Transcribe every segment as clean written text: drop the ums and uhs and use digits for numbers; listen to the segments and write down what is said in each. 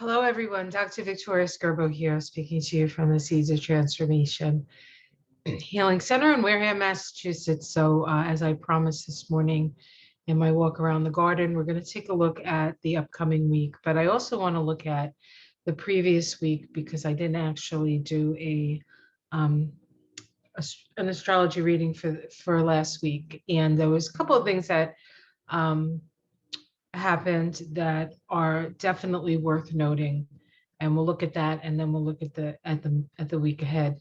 Hello, everyone. Dr. Victoria Skirbo here, speaking to you from the Seeds of Transformation Healing Center in Wareham, Massachusetts. So, as I promised this morning in my walk around the garden, we're going to take a look at the upcoming week. But I also want to look at the previous week because I didn't actually do an astrology reading for last week, and there was a couple of things that happened that are definitely worth noting, and we'll look at that, and then we'll look at the week ahead.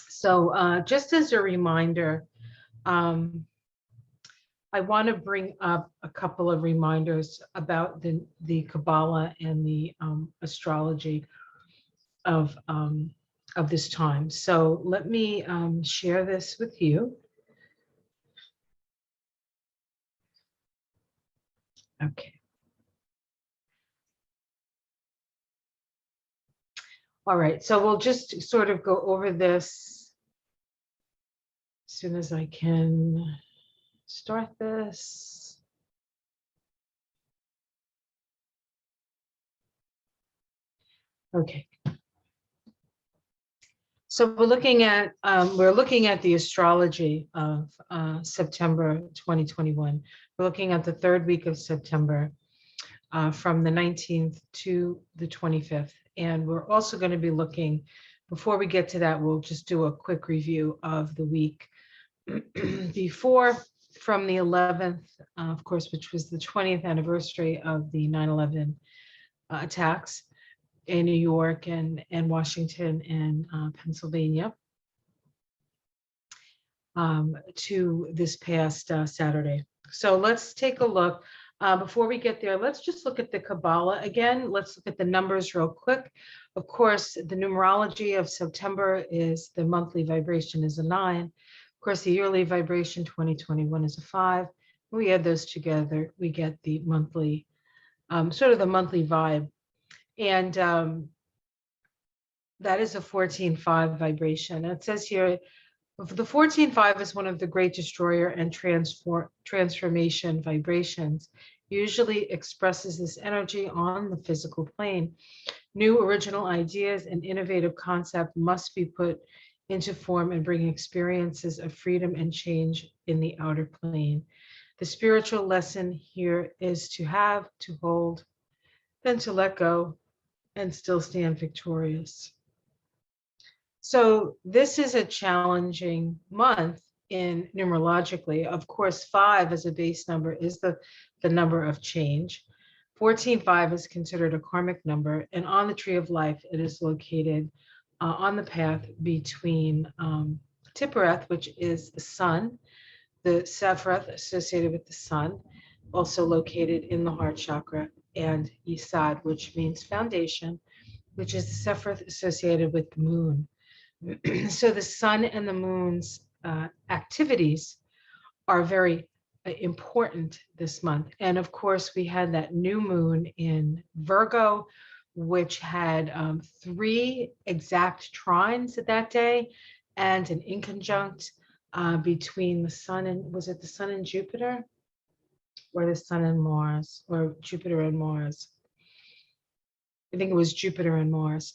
So just as a reminder, I want to bring up a couple of reminders about the Kabbalah and the astrology of this time. So let me share this with you. Okay. All right, so we'll just sort of go over this as soon as I can start this. Okay. So we're looking at the astrology of September 2021. We're looking at the third week of September, from the 19th to the 25th. And we're also going to be looking, before we get to that, we'll just do a quick review of the week before, from the 11th, of course, which was the 20th anniversary of the 9/11 attacks in New York and Washington and Pennsylvania, to this past Saturday. So let's take a look. Before we get there, let's just look at the Kabbalah again. Let's look at the numbers real quick. Of course, the numerology of September is the monthly vibration is a 9. Of course, the yearly vibration 2021 is a 5. When we add those together, we get the monthly, sort of the monthly vibe. And that is a 14.5 vibration. It says here, the 14.5 is one of the great destroyer and transformation vibrations. Usually expresses this energy on the physical plane. New original ideas and innovative concept must be put into form and bring experiences of freedom and change in the outer plane. The spiritual lesson here is to have, to hold, then to let go, and still stand victorious. So this is a challenging month in numerologically. Of course, 5 as a base number is the number of change. 14.5 is considered a karmic number, and on the tree of life, it is located on the path between Tiphereth, which is the sun, the Sephiroth associated with the sun, also located in the heart chakra, and Yesod, which means foundation, which is the Sephiroth associated with the moon. So the sun and the moon's activities are very important this month. And of course, we had that new moon in Virgo, which had 3 exact trines that day, and an inconjunct between the sun and, was it the sun and Jupiter? Or the sun and Mars, or Jupiter and Mars? I think it was Jupiter and Mars.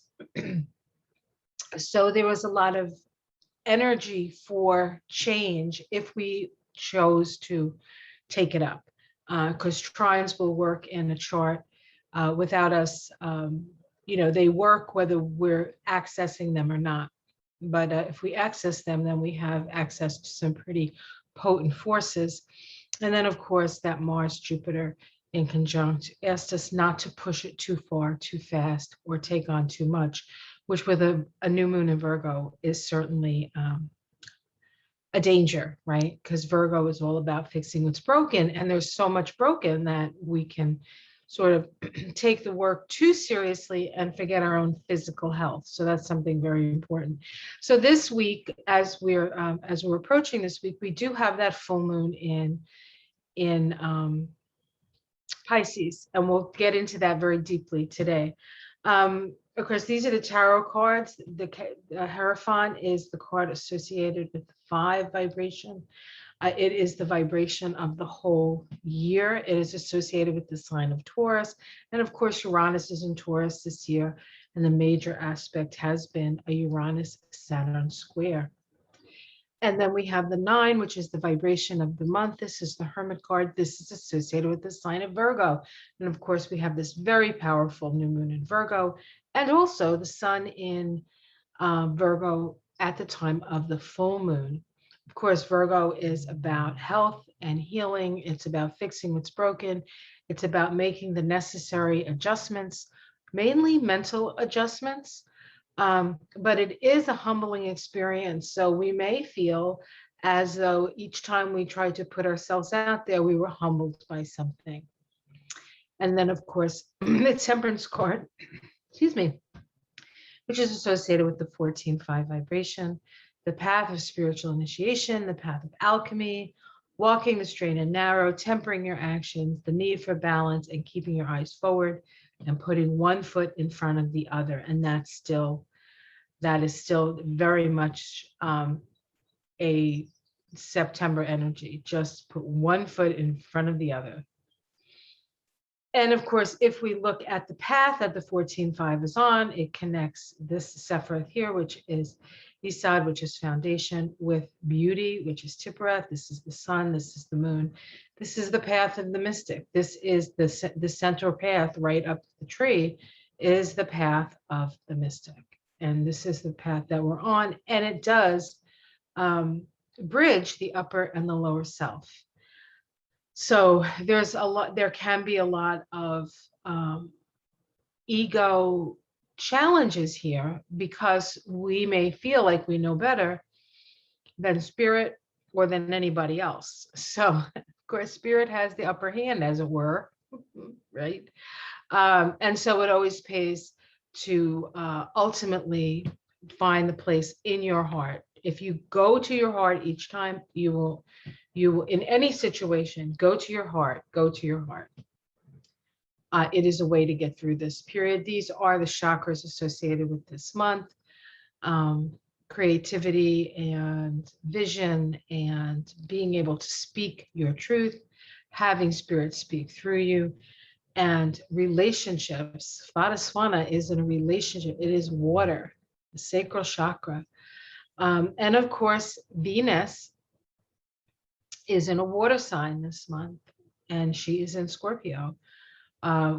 So there was a lot of energy for change if we chose to take it up, because trines will work in a chart without us. They work whether we're accessing them or not. But if we access them, then we have access to some pretty potent forces. And then, of course, that Mars-Jupiter inconjunct asked us not to push it too far, too fast, or take on too much, which with a new moon in Virgo is certainly a danger, right? Because Virgo is all about fixing what's broken, and there's so much broken that we can sort of take the work too seriously and forget our own physical health. So that's something very important. So this week, as we're approaching this week, we do have that full moon in Pisces, and we'll get into that very deeply today. Of course, these are the tarot cards. The Hierophant is the card associated with the 5 vibration. It is the vibration of the whole year. It is associated with the sign of Taurus. And of course, Uranus is in Taurus this year. And the major aspect has been a Uranus-Saturn square. And then we have the 9, which is the vibration of the month. This is the Hermit card. This is associated with the sign of Virgo. And of course, we have this very powerful new moon in Virgo, and also the sun in Virgo at the time of the full moon. Of course, Virgo is about health and healing. It's about fixing what's broken. It's about making the necessary adjustments, mainly mental adjustments. But it is a humbling experience. So we may feel as though each time we try to put ourselves out there, we were humbled by something. And then, of course, the Temperance card, excuse me, which is associated with the 14-5 vibration, the path of spiritual initiation, the path of alchemy, walking the straight and narrow, tempering your actions, the need for balance, and keeping your eyes forward and putting one foot in front of the other. And that is still very much a September energy. Just put one foot in front of the other. And of course, if we look at the path that the 14-5 is on, it connects this Sephiroth here, which is Isad, which is foundation, with beauty, which is Tiphareth. This is the sun. This is the moon. This is the path of the mystic. This is the central path right up the tree is the path of the mystic. And this is the path that we're on. And it does bridge the upper and the lower self. So there can be a lot of ego challenges here because we may feel like we know better than spirit or than anybody else. So of course, spirit has the upper hand, as it were, right? And so it always pays to ultimately find the place in your heart. If you go to your heart each time, you will in any situation, go to your heart, go to your heart. It is a way to get through this period. These are the chakras associated with this month. Creativity and vision and being able to speak your truth, having spirit speak through you, and relationships. Svadhisthana is in a relationship. It is water, the sacral chakra. And of course, Venus is in a water sign this month, and she is in Scorpio,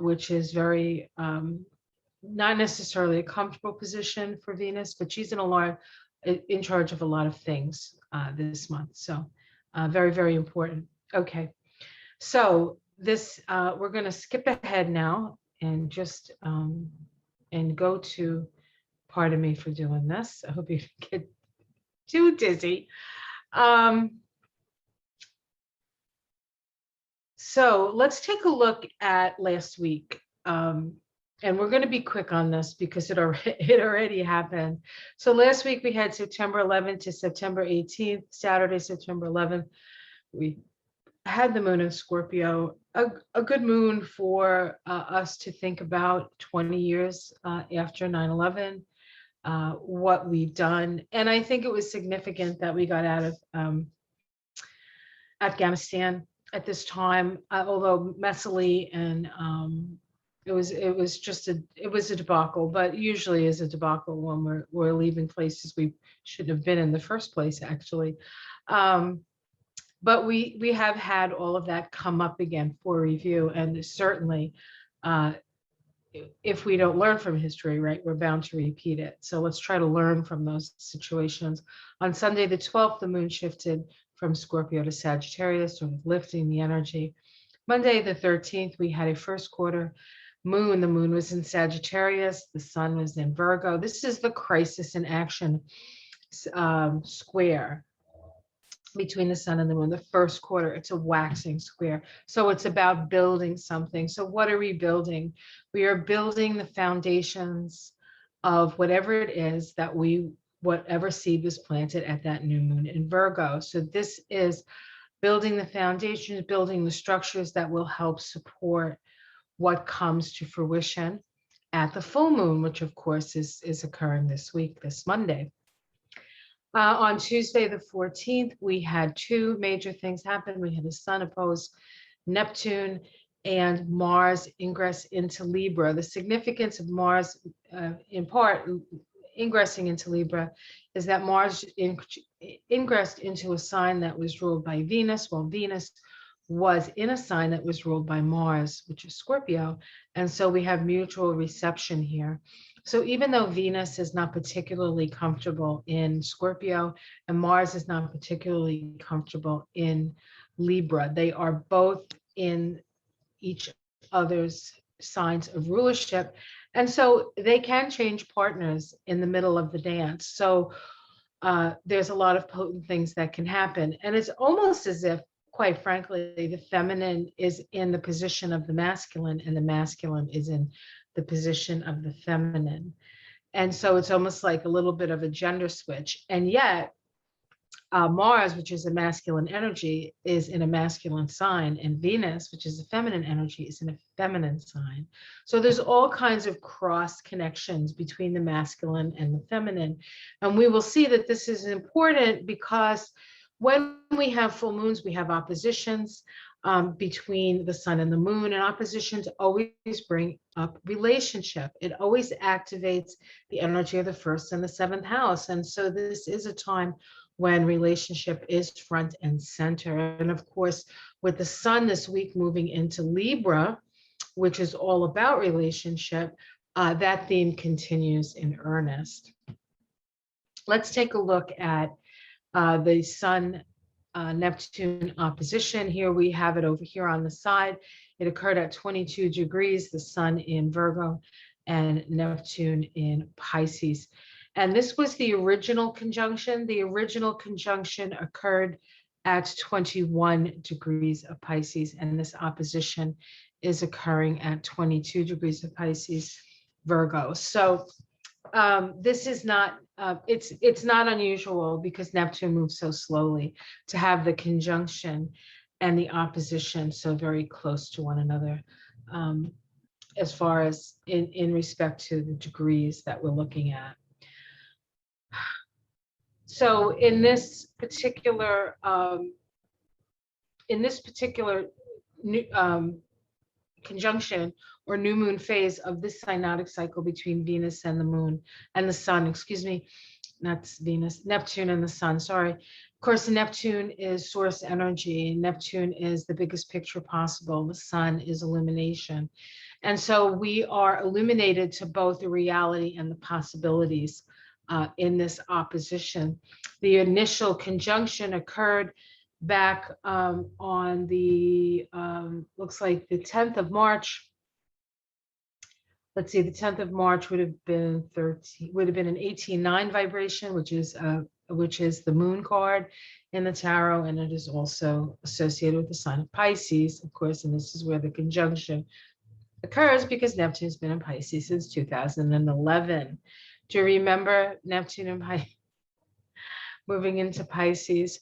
which is very, not necessarily a comfortable position for Venus, but she's in charge of a lot of things this month. So very, very important. Okay, so this, we're gonna skip ahead now and just, and go to, pardon me for doing this. I hope you don't get too dizzy. So let's take a look at last week. And we're going to be quick on this because it already happened. So last week we had September 11th to September 18th, Saturday, September 11th. We had the moon in Scorpio, a good moon for us to think about 20 years after 9/11, what we've done. And I think it was significant that we got out of Afghanistan at this time, although messily, and it was a debacle, but usually is a debacle when we're leaving places we shouldn't have been in the first place, actually. But we have had all of that come up again for review, and certainly if we don't learn from history, right, we're bound to repeat it. So let's try to learn from those situations. On Sunday the 12th, the moon shifted from Scorpio to Sagittarius, sort of lifting the energy. Monday the 13th, we had a first quarter moon. The moon was in Sagittarius, the sun was in Virgo. This is the crisis in action square between the sun and the moon. The first quarter, it's a waxing square. So it's about building something. So what are we building? We are building the foundations of whatever it is that whatever seed was planted at that new moon in Virgo. So this is building the foundations, building the structures that will help support what comes to fruition at the full moon, which of course is occurring this week, this Monday. On Tuesday, the 14th, we had two major things happen. We had the sun oppose Neptune and Mars ingress into Libra. The significance of Mars, in part, ingressing into Libra, is that Mars ingressed into a sign that was ruled by Venus, while Venus was in a sign that was ruled by Mars, which is Scorpio. And so we have mutual reception here. So even though Venus is not particularly comfortable in Scorpio and Mars is not particularly comfortable in Libra, they are both in each other's signs of rulership. And so they can change partners in the middle of the dance. So there's a lot of potent things that can happen. And it's almost as if, quite frankly, the feminine is in the position of the masculine and the masculine is in the position of the feminine. And so it's almost like a little bit of a gender switch. And yet, Mars, which is a masculine energy, is in a masculine sign, and Venus, which is a feminine energy, is in a feminine sign. So there's all kinds of cross connections between the masculine and the feminine. And we will see that this is important because when we have full moons, we have oppositions between the sun and the moon, and oppositions always bring up relationship. It always activates the energy of the first and the seventh house. And so this is a time when relationship is front and center. And of course, with the sun this week moving into Libra, which is all about relationship, that theme continues in earnest. Let's take a look at the sun Neptune opposition. Here we have it over here on the side. It occurred at 22 degrees, the sun in Virgo and Neptune in Pisces. And this was the original conjunction. The original conjunction occurred at 21 degrees of Pisces, and this opposition is occurring at 22 degrees of Pisces, Virgo. So this is not, it's not unusual because Neptune moves so slowly to have the conjunction and the opposition so very close to one another, as far as in respect to the degrees that we're looking at. So in this particular conjunction or new moon phase of this synodic cycle between Venus and the moon and the sun, excuse me, not Venus, Neptune and the sun, sorry. Of course, Neptune is source energy. Neptune is the biggest picture possible. The sun is illumination. And so we are illuminated to both the reality and the possibilities in this opposition. The initial conjunction occurred back on the, looks like the 10th of March. Let's see, the 10th of March would have been an 18-9 vibration, which is the moon card in the tarot, and it is also associated with the sign of Pisces, of course, and this is where the conjunction occurs because Neptune's been in Pisces since 2011. Do you remember Neptune and Pisces moving into Pisces?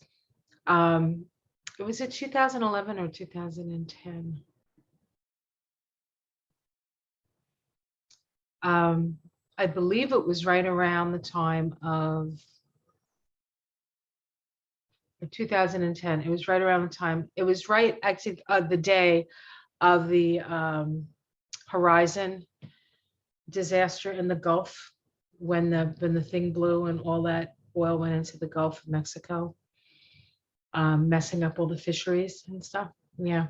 Was it 2011 or 2010? I believe it was right around the time of 2010. It was right around the time. It was right actually the day of the Horizon disaster in the Gulf, when the thing blew and all that oil went into the Gulf of Mexico, messing up all the fisheries and stuff. Yeah.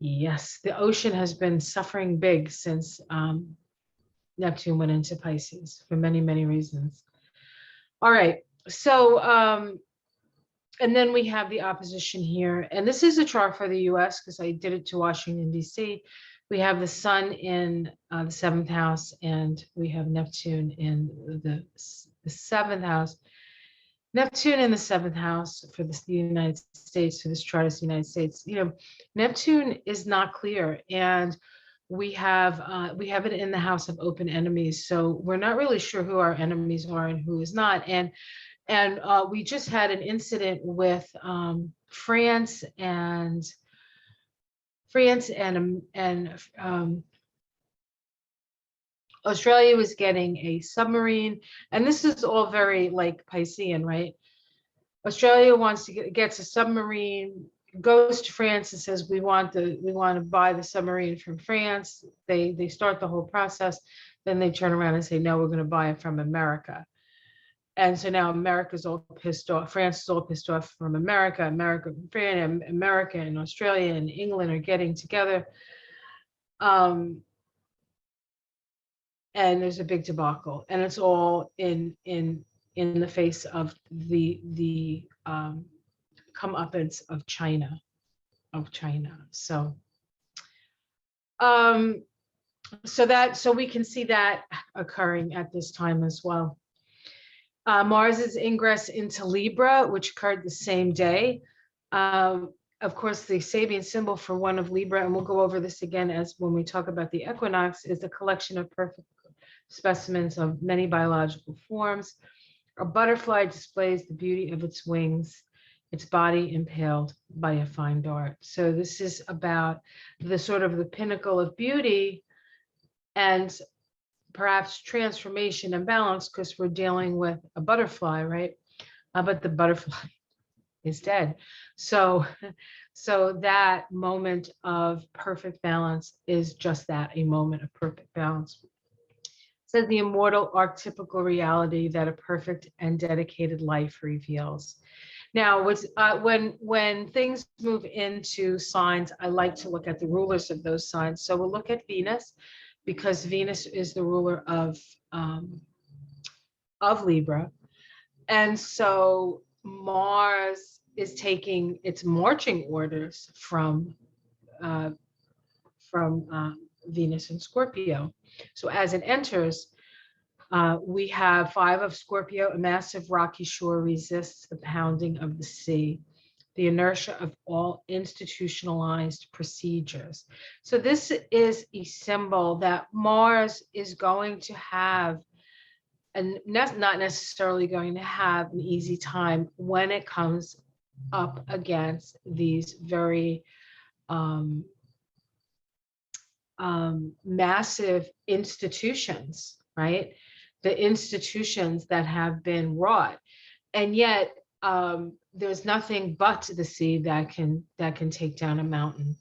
Yes, the ocean has been suffering big since Neptune went into Pisces for many, many reasons. All right, so and then we have the opposition here, and this is a chart for the US because I did it to Washington, D.C. We have the sun in the 7th house, and we have Neptune in the 7th house. Neptune in the 7th house for the United States, for this chart is the United States. You know, Neptune is not clear, and we have it in the house of open enemies. So we're not really sure who our enemies are and who is not. And we just had an incident with France and Australia was getting a submarine, and this is all very like Piscean, right? Australia wants to gets a submarine, goes to France and says we want to buy the submarine from France. They start the whole process, then they turn around and say no, we're going to buy it from America. And so now America's all pissed off. France is all pissed off from America. America and Australia and England are getting together. And there's a big debacle, and it's all in the face of the comeuppance of China. So so we can see that occurring at this time as well. Mars's ingress into Libra, which occurred the same day. Of course, the Sabian symbol for one of Libra, and we'll go over this again as when we talk about the equinox, is a collection of perfect specimens of many biological forms. A butterfly displays the beauty of its wings, its body impaled by a fine dart. So this is about the sort of the pinnacle of beauty and perhaps transformation and balance, because we're dealing with a butterfly, right? But the butterfly is dead. So that moment of perfect balance is just that, a moment of perfect balance. Says the immortal archetypical reality that a perfect and dedicated life reveals. Now, when things move into signs, I like to look at the rulers of those signs. So we'll look at Venus, because Venus is the ruler of Libra. And so Mars is taking its marching orders from Venus and Scorpio. So as it enters, we have 5 of Scorpio. A massive rocky shore resists the pounding of the sea, the inertia of all institutionalized procedures. So this is a symbol that Mars is going to have, and not necessarily going to have an easy time when it comes up against these very massive institutions, right? The institutions that have been wrought, and yet there's nothing but the sea that can take down a mountain.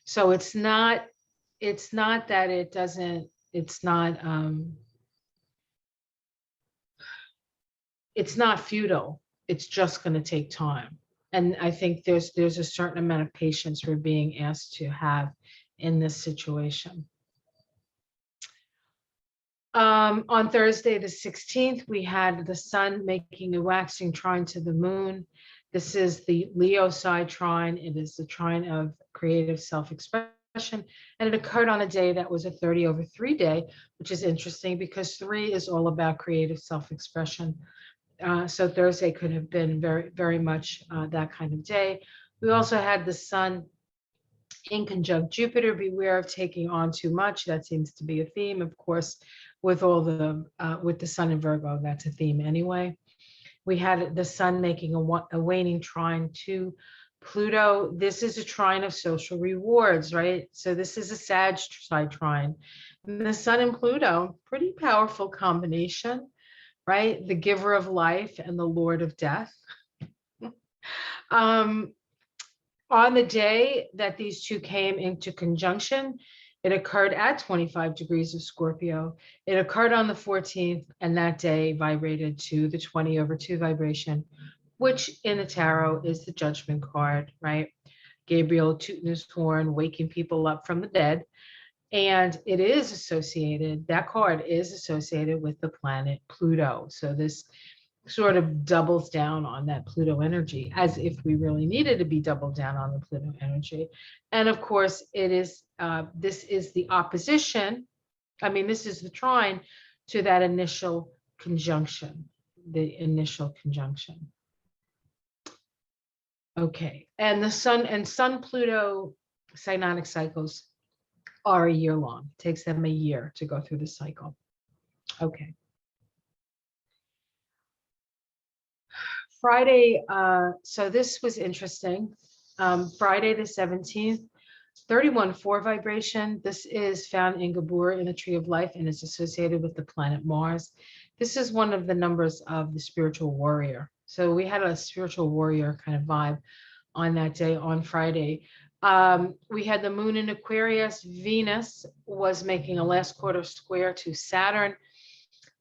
So it's not that it doesn't. It's not futile. It's just going to take time. And I think there's a certain amount of patience we're being asked to have in this situation. On Thursday, the 16th, we had the sun making a waxing trine to the moon. This is the Leo side trine. It is the trine of creative self-expression, and it occurred on a day that was a 30/3 day, which is interesting because 3 is all about creative self-expression. So Thursday could have been very, very much that kind of day. We also had the sun in conjunct Jupiter. Beware of taking on too much. That seems to be a theme, of course, with all the with the sun in Virgo. That's a theme anyway. We had the sun making a waning trine to Pluto. This is a trine of social rewards, right? So this is a Sag side trine. And the sun and Pluto, pretty powerful combination, right? The giver of life and the lord of death. On the day that these two came into conjunction, it occurred at 25 degrees of Scorpio. It occurred on the 14th, and that day vibrated to the 20/2 vibration, which in the tarot is the judgment card, right? Gabriel tooting his horn, waking people up from the dead. And it is associated, that card is associated with the planet Pluto. So this sort of doubles down on that Pluto energy, as if we really needed to be doubled down on the Pluto energy. And of course, it is this is the opposition. I mean, this is the trine to that initial conjunction, the initial conjunction. Okay, and the Sun Pluto synodic cycles are a year long. It takes them a year to go through the cycle. Okay. Friday, so this was interesting. Friday the 17th, 31-4 vibration. This is found in Gabor in the tree of life and is associated with the planet Mars. This is one of the numbers of the spiritual warrior. So we had a spiritual warrior kind of vibe on that day, on Friday. We had the moon in Aquarius. Venus was making a last quarter square to Saturn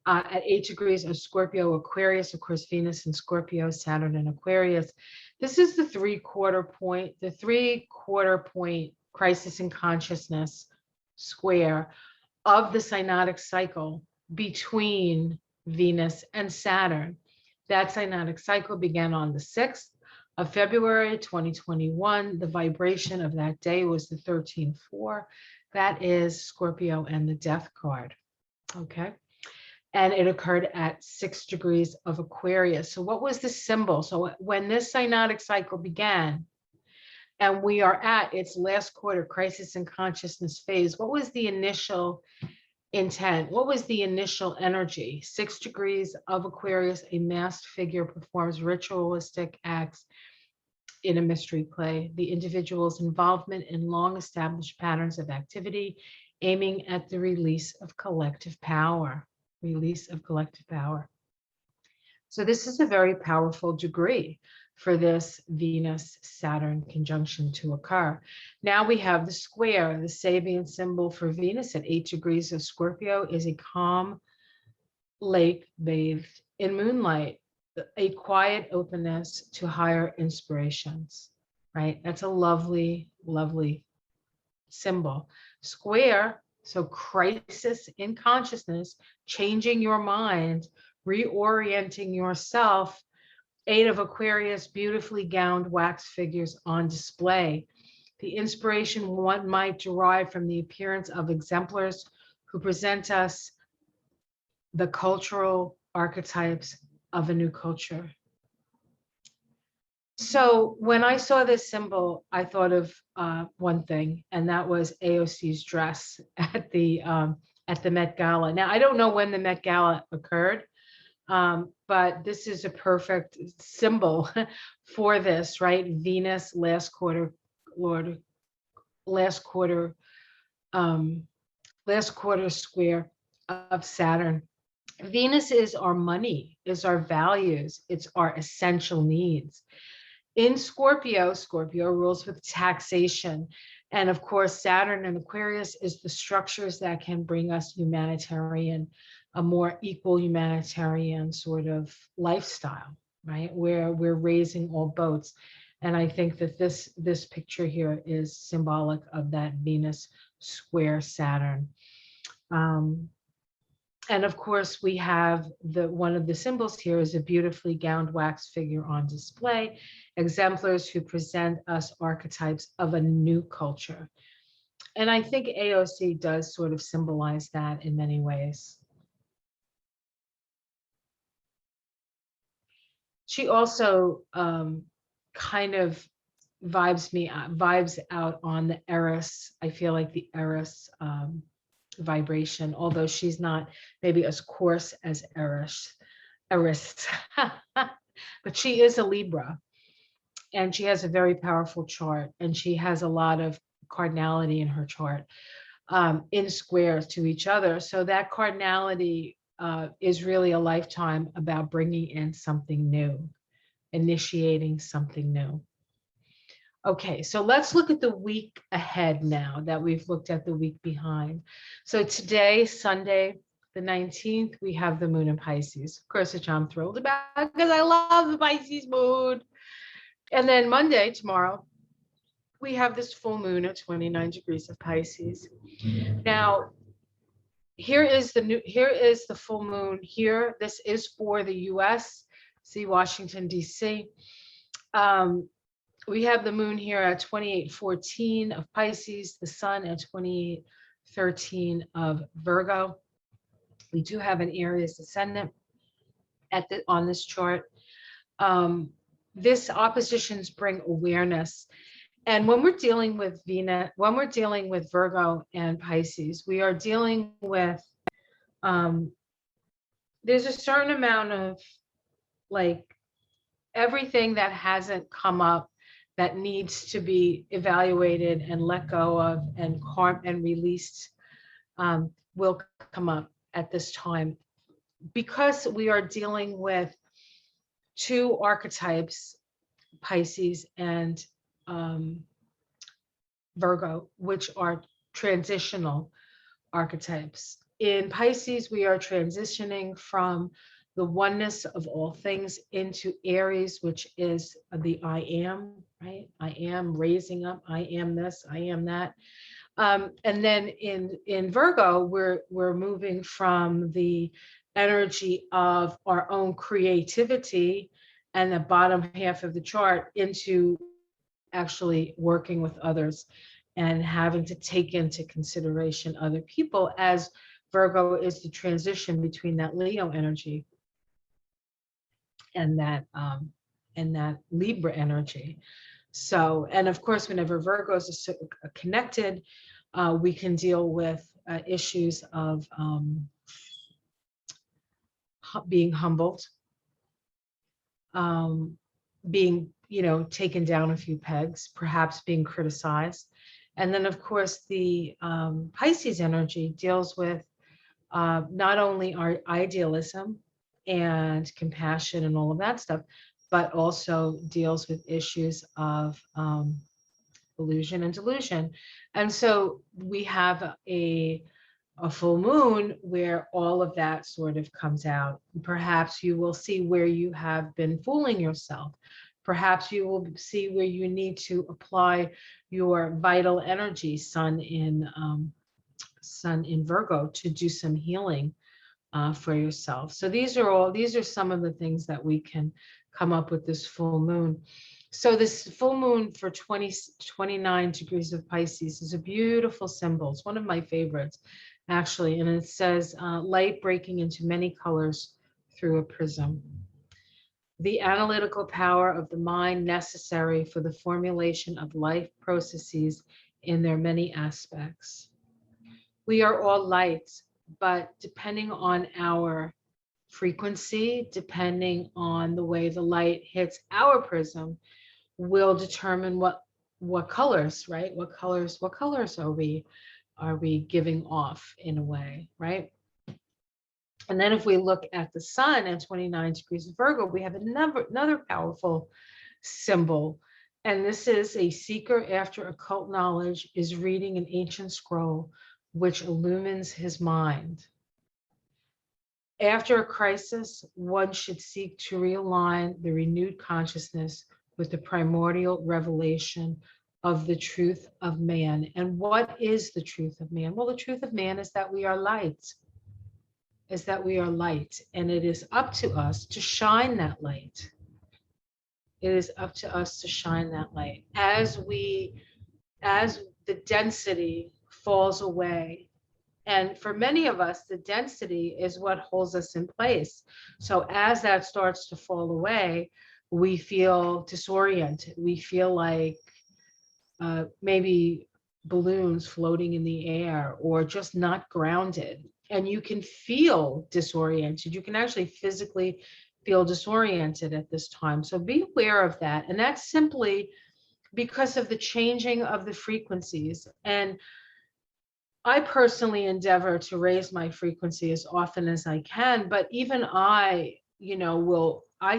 at 8 degrees of Scorpio Aquarius. Of course, Venus in Scorpio, Saturn in Aquarius. This is the 3/4 point, the 3/4 point crisis in consciousness square of the synodic cycle between Venus and Saturn. That synodic cycle began on the 6th of February 2021. The vibration of that day was the 13-4. That is Scorpio and the death card. Okay. And it occurred at 6 degrees of Aquarius. So what was the symbol? So when this synodic cycle began, and we are at its last quarter crisis in consciousness phase, what was the initial intent? What was the initial energy? 6 degrees of Aquarius, a masked figure performs ritualistic acts in a mystery play. The individual's involvement in long established patterns of activity aiming at the release of collective power. Release of collective power. So this is a very powerful degree for this Venus-Saturn conjunction to occur. Now we have the square. The Sabian symbol for Venus at 8 degrees of Scorpio is a calm lake bathed in moonlight, a quiet openness to higher inspirations, right? That's a lovely, lovely symbol. Square, so crisis in consciousness, changing your mind, reorienting yourself. 8 of Aquarius, beautifully gowned wax figures on display. The inspiration one might derive from the appearance of exemplars who present us the cultural archetypes of a new culture. So when I saw this symbol, I thought of one thing, and that was AOC's dress at the Met Gala. Now, I don't know when the Met Gala occurred, but this is a perfect symbol for this, right? Venus, last quarter square of Saturn. Venus is our money, is our values, it's our essential needs. In Scorpio, Scorpio rules with taxation. And of course, Saturn and Aquarius is the structures that can bring us a more equal humanitarian sort of lifestyle, right? Where we're raising all boats. And I think that this picture here is symbolic of that Venus square Saturn. And of course, we have one of the symbols here is a beautifully gowned wax figure on display, exemplars who present us archetypes of a new culture. And I think AOC does sort of symbolize that in many ways. She also kind of vibes out on the Eris. I feel like the Eris vibration, although she's not maybe as coarse as Eris, but she is a Libra, and she has a very powerful chart, and she has a lot of cardinality in her chart in squares to each other. So that cardinality is really a lifetime about bringing in something new, initiating something new. Okay, so let's look at the week ahead now that we've looked at the week behind. So today, Sunday, the 19th, we have the moon in Pisces, of course, which I'm thrilled about because I love the Pisces moon. And then Monday, tomorrow, we have this full moon at 29 degrees of Pisces. Now, here is the full moon here. This is for the US, see Washington, DC. We have the moon here at 2814 of Pisces, the sun at 2813 of Virgo. We do have an Aries ascendant on this chart. This oppositions bring awareness. And when we're dealing with Venus, when we're dealing with Virgo and Pisces, we are dealing with, there's a certain amount of like everything that hasn't come up that needs to be evaluated and let go of and released will come up at this time, because we are dealing with two archetypes, Pisces and Virgo, which are transitional archetypes. In Pisces, we are transitioning from the oneness of all things into Aries, which is the I am, right? I am raising up, I am this, I am that. And then in Virgo, we're moving from the energy of our own creativity and the bottom half of the chart into actually working with others and having to take into consideration other people, as Virgo is the transition between that Leo energy and that Libra energy. So, and of course, whenever Virgos are connected, we can deal with issues of being humbled, being, taken down a few pegs, perhaps being criticized. And then, of course, the Pisces energy deals with not only our idealism and compassion and all of that stuff, but also deals with issues of illusion and delusion. And so we have a full moon where all of that sort of comes out. Perhaps you will see where you have been fooling yourself. Perhaps you will see where you need to apply your vital energy, sun in Virgo, to do some healing for yourself. So these are some of the things that we can come up with this full moon. So this full moon for 29 degrees of Pisces is a beautiful symbol. It's one of my favorites, actually. And it says, light breaking into many colors through a prism. The analytical power of the mind necessary for the formulation of life processes in their many aspects. We are all light, but depending on our frequency, depending on the way the light hits our prism, will determine what colors, right? What colors are we giving off in a way, right? And then if we look at the sun at 29 degrees of Virgo, we have another powerful symbol. And this is a seeker after occult knowledge is reading an ancient scroll which illumines his mind. After a crisis, one should seek to realign the renewed consciousness with the primordial revelation of the truth of man. And what is the truth of man? Well, the truth of man is that we are light. And it is up to us to shine that light. It is up to us to shine that light. As the density falls away, and for many of us, the density is what holds us in place. So as that starts to fall away, we feel disoriented. We feel like maybe balloons floating in the air, or just not grounded. And you can feel disoriented. You can actually physically feel disoriented at this time. So be aware of that. And that's simply because of the changing of the frequencies. And I personally endeavor to raise my frequency as often as I can, but even I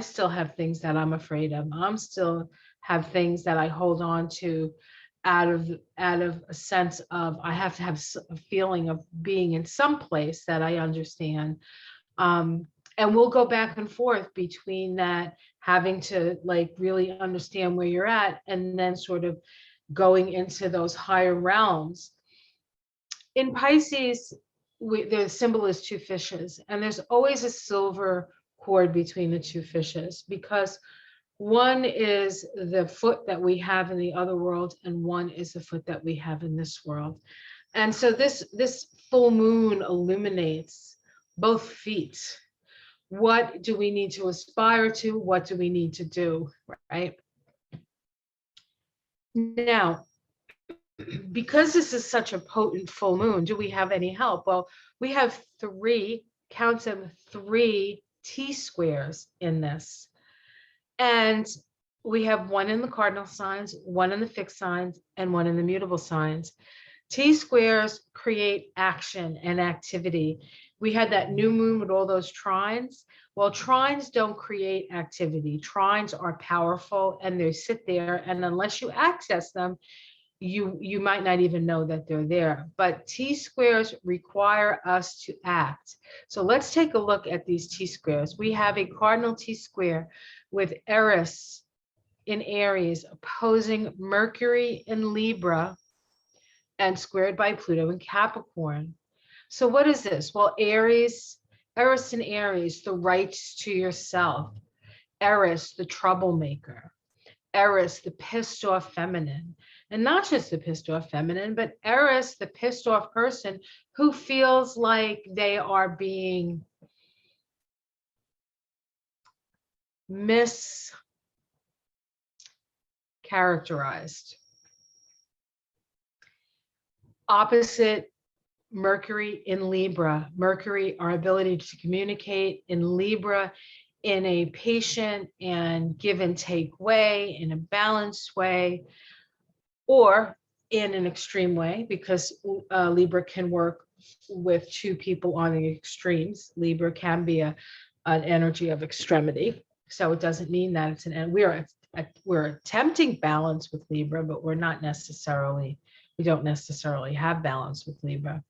still have things that I'm afraid of. I'm still have things that I hold on to out of a sense of I have to have a feeling of being in some place that I understand. And we'll go back and forth between that, having to like really understand where you're at, and then sort of going into those higher realms. In Pisces, the symbol is two fishes, and there's always a silver cord between the two fishes, because one is the foot that we have in the other world, and one is the foot that we have in this world. And so this full moon illuminates both feet. What do we need to aspire to? What do we need to do, right? Now, because this is such a potent full moon, do we have any help? Well, we have three T-squares in this. And we have one in the cardinal signs, one in the fixed signs, and one in the mutable signs. T-squares create action and activity. We had that new moon with all those trines. Well, trines don't create activity. Trines are powerful and they sit there, and unless you access them, you might not even know that they're there. But T-squares require us to act. So let's take a look at these T-squares. We have a cardinal T-square with Eris in Aries opposing Mercury in Libra and squared by Pluto in Capricorn. So what is this? Well, Aries, Eris in Aries, the rights to yourself. Eris, the troublemaker. Eris, the pissed off feminine. And not just the pissed off feminine, but Eris, the pissed off person who feels like they are being mischaracterized. Opposite Mercury in Libra. Mercury, our ability to communicate in Libra in a patient and give and take way, in a balanced way, or in an extreme way, because Libra can work with two people on the extremes. Libra can be an energy of extremity. So it doesn't mean that it's and we're attempting balance with Libra, but we don't necessarily have balance with Libra.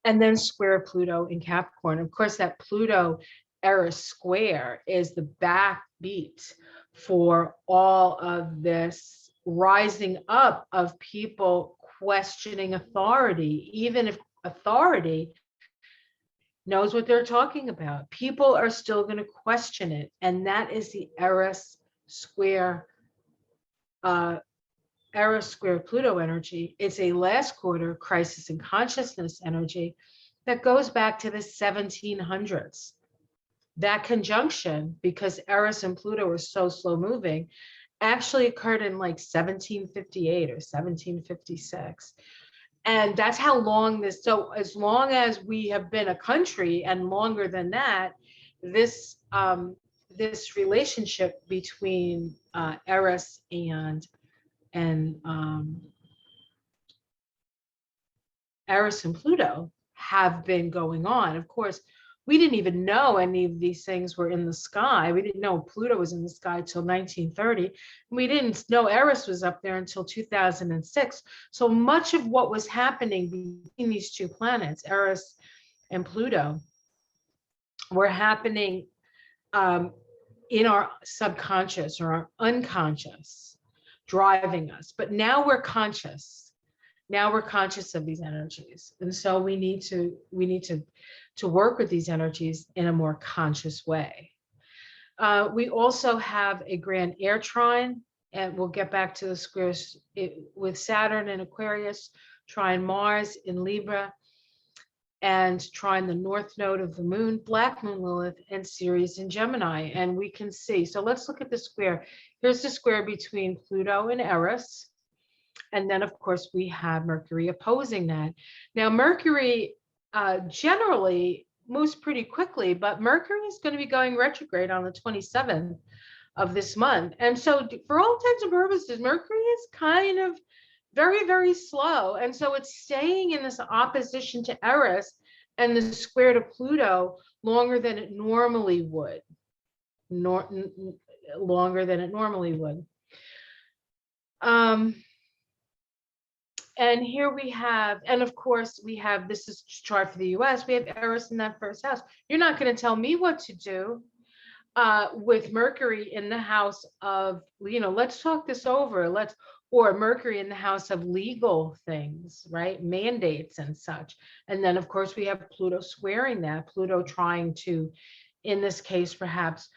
And then square Pluto in Capricorn. Of course, that Pluto Eris square is the backbeat for all of this rising up of people questioning authority, even if authority knows what they're talking about. People are still going to question it. And that is the Eris square Pluto energy. It's a last quarter crisis in consciousness energy that goes back to the 1700s. That conjunction, because Eris and Pluto were so slow moving, actually occurred in like 1758 or 1756. And that's how long this, so as long as we have been a country and longer than that, this this relationship between Eris and Eris and Pluto have been going on. Of course, we didn't even know any of these things were in the sky. We didn't know Pluto was in the sky till 1930. We didn't know Eris was up there until 2006. So much of what was happening between these two planets, Eris and Pluto, were happening in our subconscious or our unconscious, driving us. But now we're conscious. Now we're conscious of these energies. And so we need to work with these energies in a more conscious way. We also have a grand air trine, and we'll get back to the squares with Saturn in Aquarius, trine Mars in Libra, and trine the north node of the moon, black moon Lilith, and Ceres in Gemini. And we can see, so let's look at the square. Here's the square between Pluto and Eris. And then, of course, we have Mercury opposing that. Now, Mercury generally moves pretty quickly, but Mercury is going to be going retrograde on the 27th of this month. And so for all intents and purposes, Mercury is kind of very, very slow. And so it's staying in this opposition to Eris and the square to Pluto longer than it normally would. Longer than it normally would. And here we have, and of course we have, this is chart for the US, we have Eris in that first house. You're not going to tell me what to do with Mercury in the house of, let's talk this over, or Mercury in the house of legal things, right? Mandates and such. And then of course we have Pluto squaring that, Pluto trying to, in this case, perhaps,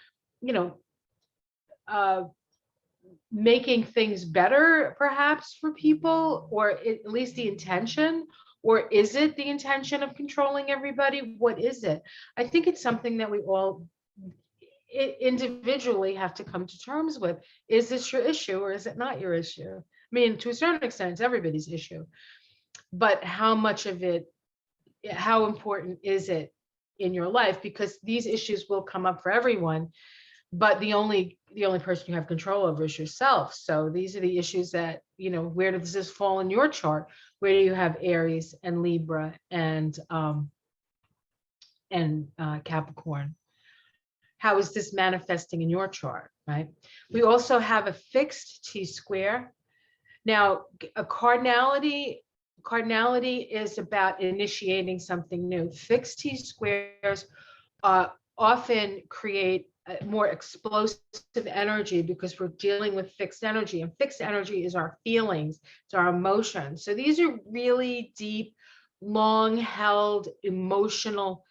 making things better perhaps for people, or at least the intention, or is it the intention of controlling everybody? What is it? I think it's something that we all individually have to come to terms with. Is this your issue or is it not your issue? I mean, to a certain extent, it's everybody's issue, but how much of it, how important is it in your life? Because these issues will come up for everyone. but the only person you have control over is yourself. So these are the issues that, where does this fall in your chart? Where do you have Aries and Libra and Capricorn? How is this manifesting in your chart, right? We also have a fixed T-square. Now, a cardinality is about initiating something new. Fixed T-squares often create more explosive energy because we're dealing with fixed energy, and fixed energy is our feelings, it's our emotions. So these are really deep, long-held emotional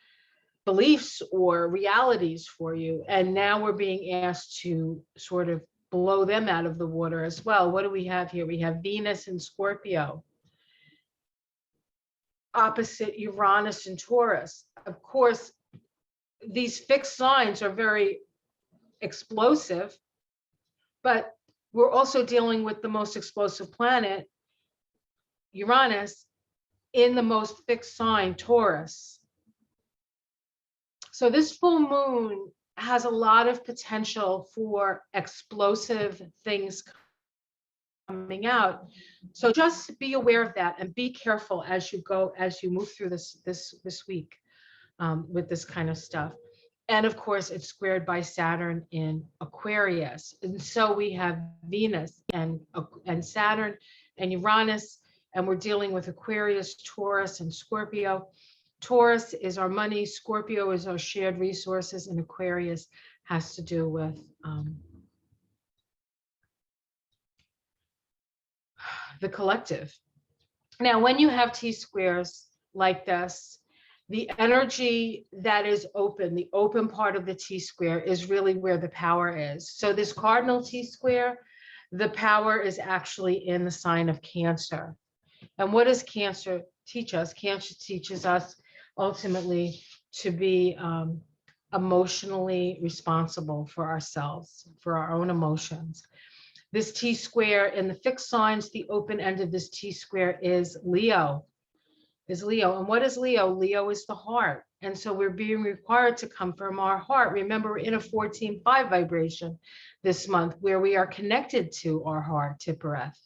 beliefs or realities for you, and now we're being asked to sort of blow them out of the water as well. What do we have here? We have Venus in Scorpio, opposite Uranus and Taurus. Of course, these fixed signs are very explosive, but we're also dealing with the most explosive planet, Uranus, in the most fixed sign, Taurus. So this full moon has a lot of potential for explosive things coming out. So just be aware of that and be careful as you move through this week with this kind of stuff. And of course, it's squared by Saturn in Aquarius. And so we have Venus and Saturn and Uranus, and we're dealing with Aquarius, Taurus, and Scorpio. Taurus is our money, Scorpio is our shared resources, and Aquarius has to do with the collective. Now, when you have T-squares like this, the energy that is open, the open part of the T-square is really where the power is. So this cardinal T-square, the power is actually in the sign of Cancer. And what does Cancer teach us? Cancer teaches us ultimately to be emotionally responsible for ourselves, for our own emotions. This T-square in the fixed signs, the open end of this T-square is Leo. And what is Leo? Leo is the heart. And so we're being required to come from our heart. Remember, we're in a 14-5 vibration this month where we are connected to our heart, Tiphareth,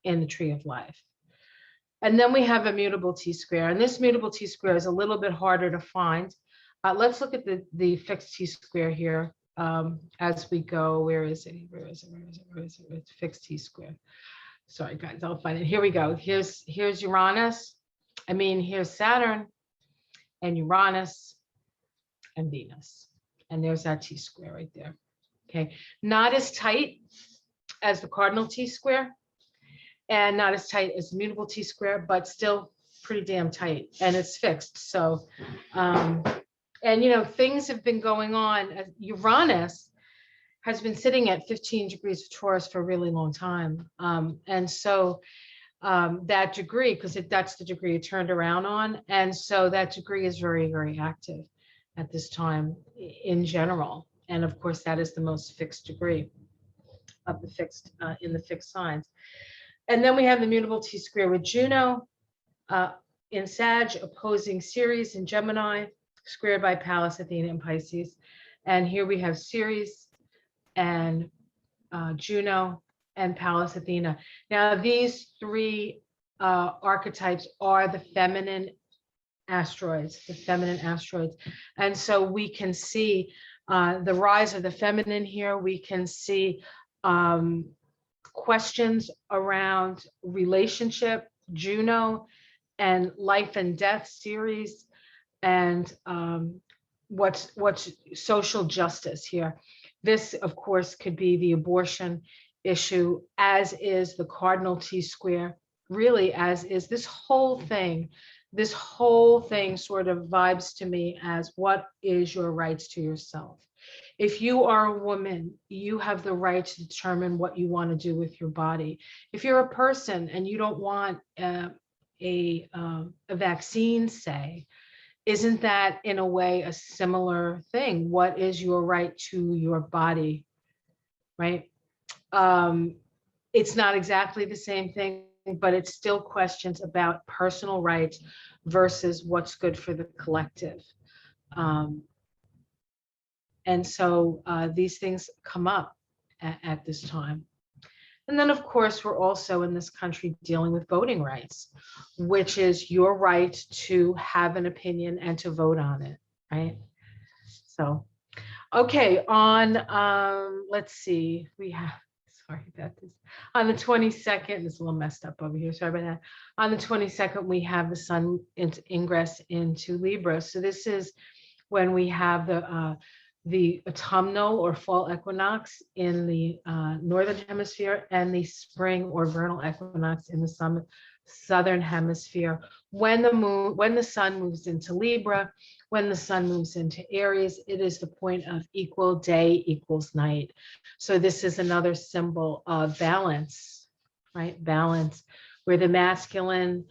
in the tree of life. And then we have a mutable T-square. And this mutable T-square is a little bit harder to find. Let's look at the fixed T-square here as we go. Where is it? It's fixed T-square. Sorry, guys, I'll find it. Here we go. Here's Uranus. Here's Saturn and Uranus and Venus. And there's that T-square right there. Okay, not as tight as the cardinal T-square and not as tight as the mutable T-square, but still pretty damn tight, and it's fixed. So, things have been going on. Uranus has been sitting at 15 degrees of Taurus for a really long time. And so that degree, because that's the degree it turned around on. And so that degree is very, very active at this time in general. And of course, that is the most fixed degree of the fixed, in the fixed signs. And then we have the mutable T-square with Juno in Sag, opposing Ceres in Gemini, squared by Pallas, Athena, and Pisces. And here we have Ceres and Juno and Pallas, Athena. Now, these three archetypes are the feminine asteroids, And so we can see the rise of the feminine here. We can see questions around relationship, Juno, and life and death series, and what's social justice here. This, of course, could be the abortion issue, as is the cardinal T-square, really, as is this whole thing. This whole thing sort of vibes to me as, what is your rights to yourself? If you are a woman, you have the right to determine what you want to do with your body. If you're a person and you don't want a vaccine, say, isn't that in a way a similar thing? What is your right to your body, right? It's not exactly the same thing, but it's still questions about personal rights versus what's good for the collective. And so these things come up at this time. And then, of course, we're also in this country dealing with voting rights, which is your right to have an opinion and to vote on it, right? So, okay, on, let's see, we have, sorry about this. On the 22nd, it's a little messed up over here, sorry about that. On the 22nd, we have the sun ingress into Libra. So this is when we have the autumnal or fall equinox in the northern hemisphere and the spring or vernal equinox in the southern hemisphere. When the sun moves into Libra, when the sun moves into Aries, it is the point of equal day equals night. So this is another symbol of balance, right? Balance, where the masculine,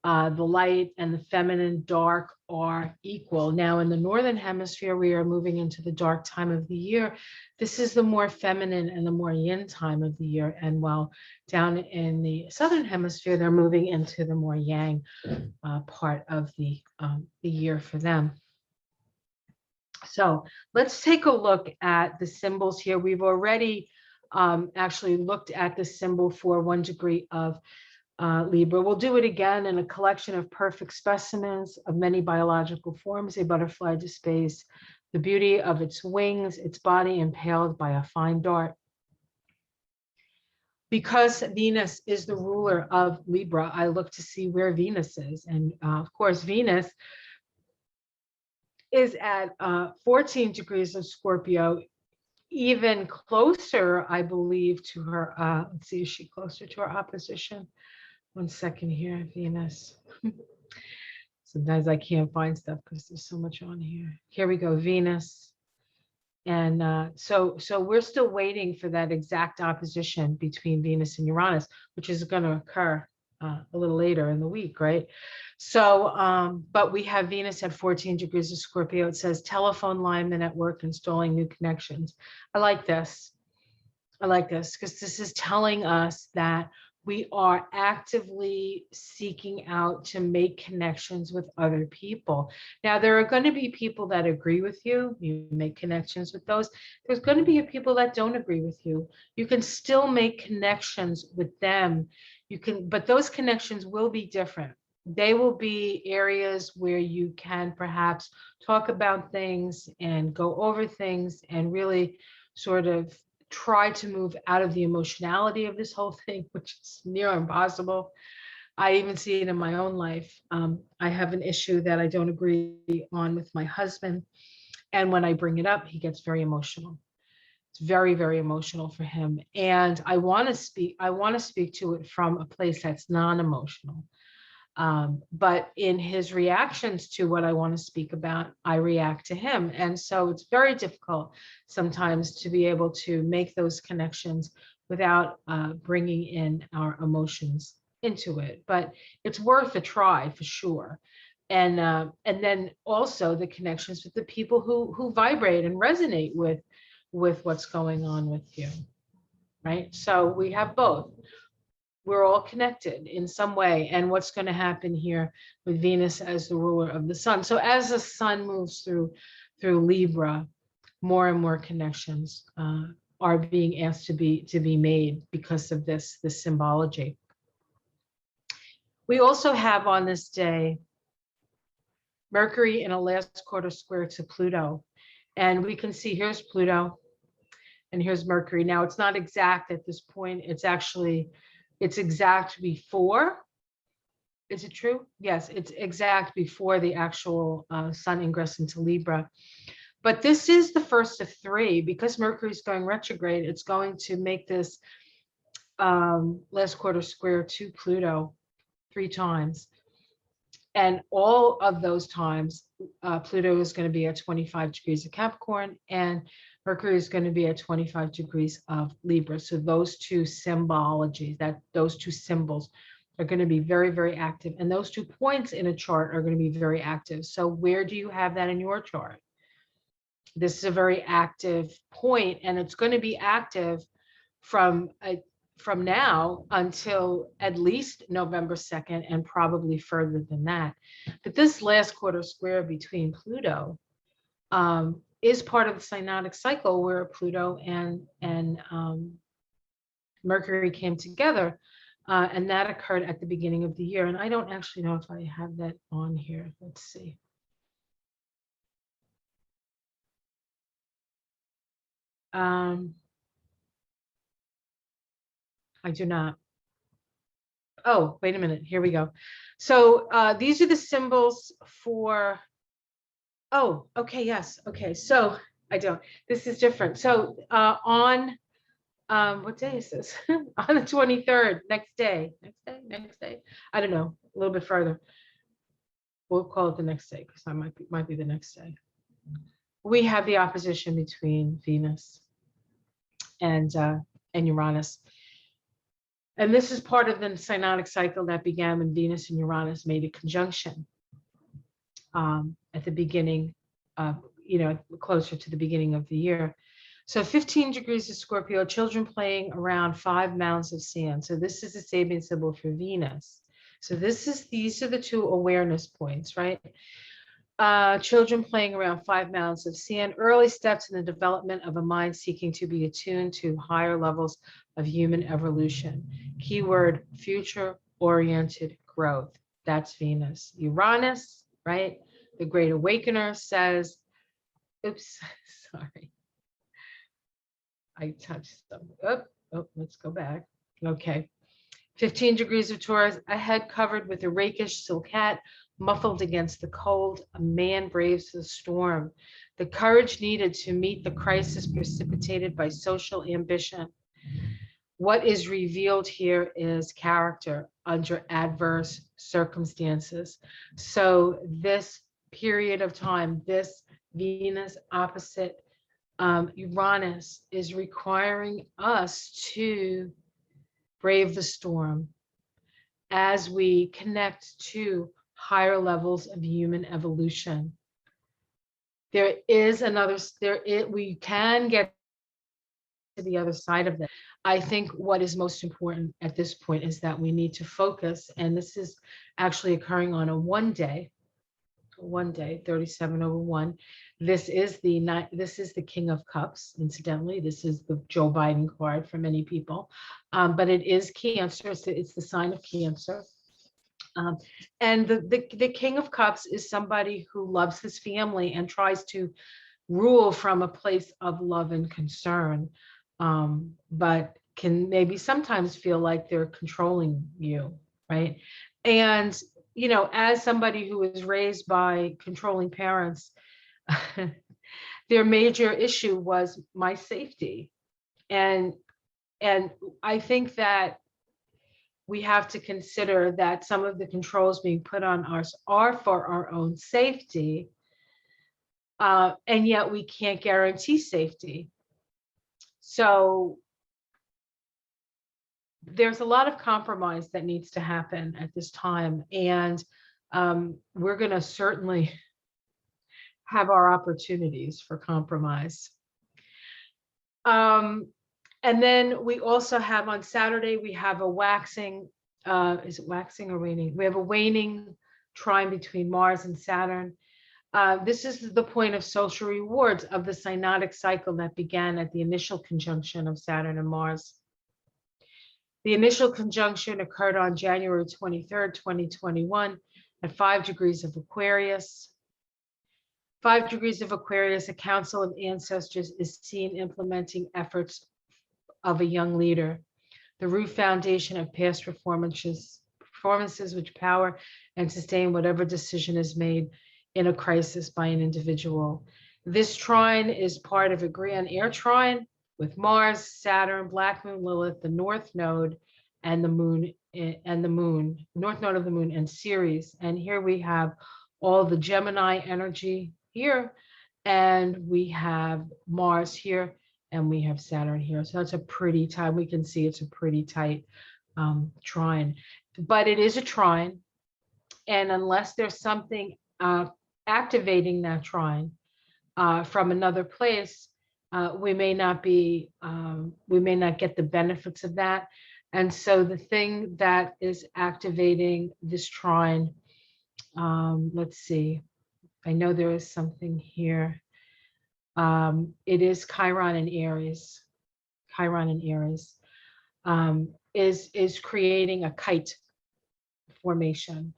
the light and the feminine dark are equal. Now in the northern hemisphere, we are moving into the dark time of the year. This is the more feminine and the more yin time of the year. And while down in the southern hemisphere, they're moving into the more yang part of the year for them. So let's take a look at the symbols here. We've already actually looked at the symbol for 1 degree of Libra. We'll do it again in a collection of perfect specimens of many biological forms, a butterfly displays the beauty of its wings, its body impaled by a fine dart. Because Venus is the ruler of Libra, I look to see where Venus is. And of course, Venus is at 14 degrees of Scorpio, even closer, I believe, to her, let's see, is she closer to her opposition? One second here, Venus. Sometimes I can't find stuff because there's so much on here. Here we go, Venus. And so we're still waiting for that exact opposition between Venus and Uranus, which is going to occur a little later in the week, right? So, but we have Venus at 14 degrees of Scorpio. It says telephone lineman at work installing new connections. I like this. I like this because this is telling us that we are actively seeking out to make connections with other people. Now, there are going to be people that agree with you. You make connections with those. There's going to be people that don't agree with you. You can still make connections with them. You can, but those connections will be different. They will be areas where you can perhaps talk about things and go over things and really sort of try to move out of the emotionality of this whole thing, which is near impossible. I even see it in my own life. I have an issue that I don't agree on with my husband. And when I bring it up, he gets very emotional. It's very, very emotional for him. And I want to speak to it from a place that's non-emotional. But in his reactions to what I want to speak about, I react to him. And so it's very difficult sometimes to be able to make those connections without bringing in our emotions into it. But it's worth a try for sure. And then also the connections with the people who vibrate and resonate with what's going on with you, right? So we have both. We're all connected in some way. And what's going to happen here with Venus as the ruler of the sun. So as the sun moves through Libra, more and more connections are being asked to be made because of this symbology. We also have on this day Mercury in a last quarter square to Pluto. And we can see here's Pluto and here's Mercury. Now it's not exact at this point. It's exact before. Is it true? Yes, it's exact before the actual sun ingress into Libra. But this is the first of three. Because Mercury is going retrograde, it's going to make this last quarter square to Pluto 3 times. And all of those times, Pluto is going to be at 25 degrees of Capricorn and Mercury is going to be at 25 degrees of Libra. So those two symbologies, those two symbols are going to be very, very active. And those 2 points in a chart are going to be very active. So where do you have that in your chart? This is a very active point, and it's going to be active from now until at least November 2nd and probably further than that. But this last quarter square between Pluto is part of the synodic cycle where Pluto and Mercury came together, and that occurred at the beginning of the year. And I don't actually know if I have that on here. Let's see. I do not. Oh, wait a minute. Here we go. So these are the symbols for. Oh, okay. Yes. Okay. So I don't. This is different. So on what day is this? On the 23rd, next day. I don't know. A little bit further. We'll call it the next day because I might be the next day. We have the opposition between Venus and Uranus. And this is part of the synodic cycle that began when Venus and Uranus made a conjunction at the beginning, closer to the beginning of the year. So 15 degrees of Scorpio, children playing around 5 mounds of sand. So this is the Sabian symbol for Venus. So these are the two awareness points, right? Children playing around 5 mounds of sand, early steps in the development of a mind seeking to be attuned to higher levels of human evolution. Keyword, future-oriented growth. That's Venus. Uranus, right? The Great Awakener says, oops, sorry. I touched something. Oh, let's go back. Okay. 15 degrees of Taurus, a head covered with a rakish silk hat, muffled against the cold, a man braves the storm. The courage needed to meet the crisis precipitated by social ambition. What is revealed here is character under adverse circumstances. So this period of time, this Venus opposite Uranus is requiring us to brave the storm as we connect to higher levels of human evolution. We can get to the other side of that. I think what is most important at this point is that we need to focus, and this is actually occurring on a one day, 37/1. This is the King of Cups. Incidentally, this is the Joe Biden card for many people, but it is Cancer. It's the sign of Cancer. And the King of Cups is somebody who loves his family and tries to rule from a place of love and concern, but can maybe sometimes feel like they're controlling you, right? And as somebody who was raised by controlling parents, their major issue was my safety. And I think that we have to consider that some of the controls being put on us are for our own safety, and yet we can't guarantee safety. So there's a lot of compromise that needs to happen at this time, and we're going to certainly have our opportunities for compromise. And then we also have on Saturday, we have a waxing, is it waxing or waning? We have a waning trine between Mars and Saturn. This is the point of social rewards of the synodic cycle that began at the initial conjunction of Saturn and Mars. The initial conjunction occurred on January 23rd, 2021 at 5 degrees of Aquarius. 5 degrees of Aquarius, a council of ancestors is seen implementing efforts of a young leader. The root foundation of past performances which power and sustain whatever decision is made in a crisis by an individual. This trine is part of a grand air trine with Mars, Saturn, Black Moon, Lilith, the North Node, and the Moon, North Node of the Moon, and Ceres. And here we have all the Gemini energy here, and we have Mars here, and we have Saturn here. So that's a pretty tight, we can see it's a pretty tight trine, but it is a trine. And unless there's something activating that trine from another place, we may not get the benefits of that. And so the thing that is activating this trine, let's see, I know there is something here. It is Chiron in Aries. Chiron in Aries is creating a kite formation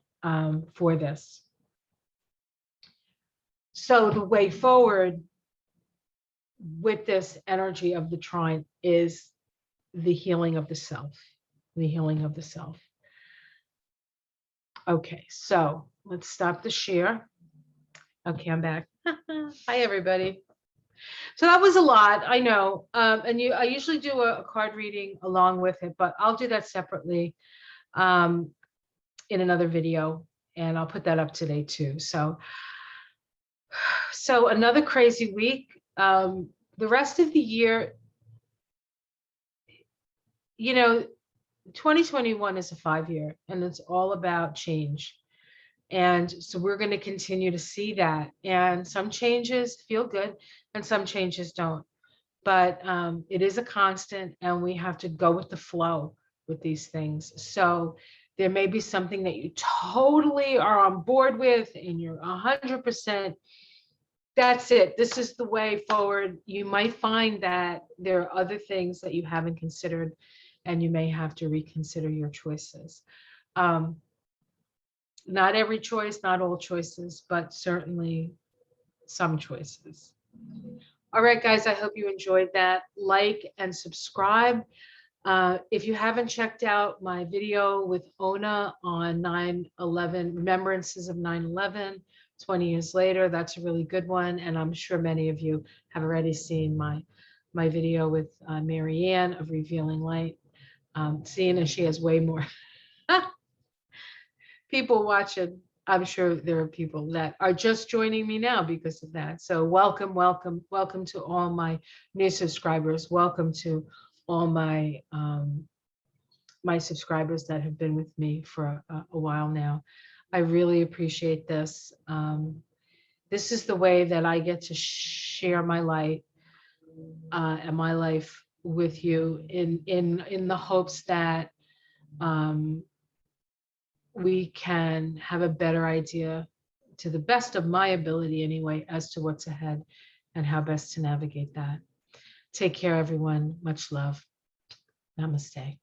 for this. So the way forward with this energy of the trine is the healing of the self, the healing of the self. Okay, so let's stop the share. Okay, I'm back. Hi, everybody. So that was a lot, I know. And I usually do a card reading along with it, but I'll do that separately in another video, and I'll put that up today too. So another crazy week. The rest of the year, 2021 is a 5-year, and it's all about change. And so we're going to continue to see that. And some changes feel good and some changes don't. But it is a constant, and we have to go with the flow with these things. So there may be something that you totally are on board with and you're 100%. That's it. This is the way forward. You might find that there are other things that you haven't considered, and you may have to reconsider your choices. Not every choice, not all choices, but certainly some choices. All right, guys, I hope you enjoyed that. Like and subscribe. If you haven't checked out my video with Ona on 9/11, remembrances of 9/11, 20 years later, that's a really good one. And I'm sure many of you have already seen my video with Marianne of Revealing Light. Seeing as she has way more people watching, I'm sure there are people that are just joining me now because of that. So welcome, welcome, welcome to all my new subscribers. Welcome to all my my subscribers that have been with me for a while now. I really appreciate this. This is the way that I get to share my light and my life with you in the hopes that we can have a better idea, to the best of my ability anyway, as to what's ahead and how best to navigate that. Take care, everyone. Much love. Namaste.